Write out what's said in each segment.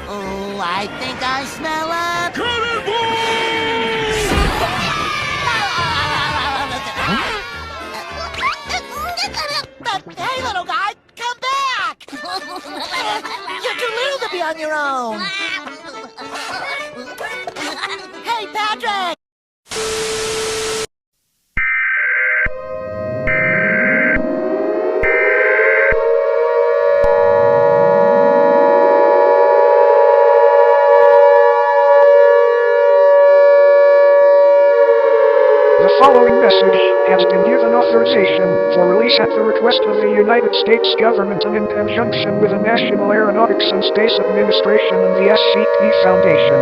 Oh, I think I smell a... Hey, little guy, come back! You're too little to be on your own. Hey, Patrick! The following message has been given authorization for release at the request of the United States government and in conjunction with the National Aeronautics and Space Administration and the SCP Foundation.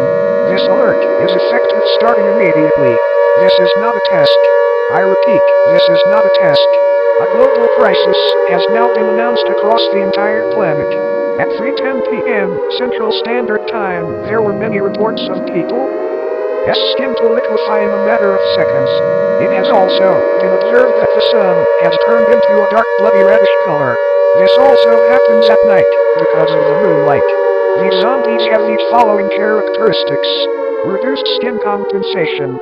This alert is effective starting immediately. This is not a test. I repeat, this is not a test. A global crisis has now been announced across the entire planet. At 3:10 p.m. Central Standard Time, there were many reports of people skin to liquefy in a matter of seconds. It has also been observed that the sun has turned into a dark bloody reddish color. This also happens at night, because of the moonlight. These zombies have these following characteristics: reduced skin compensation,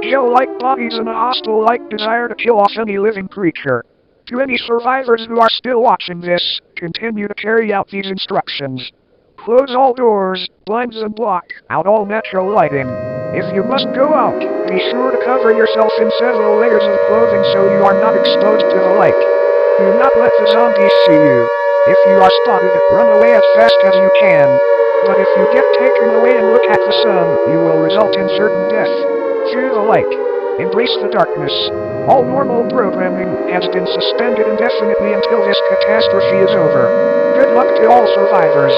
gel-like bodies and a hostile-like desire to kill off any living creature. To any survivors who are still watching this, continue to carry out these instructions. Close all doors, blinds and block out all natural lighting. If you must go out, be sure to cover yourself in several layers of clothing so you are not exposed to the light. Do not let the zombies see you. If you are spotted, run away as fast as you can. But if you get taken away and look at the sun, you will result in certain death. Fear the light. Embrace the darkness. All normal programming has been suspended indefinitely until this catastrophe is over. Good luck to all survivors.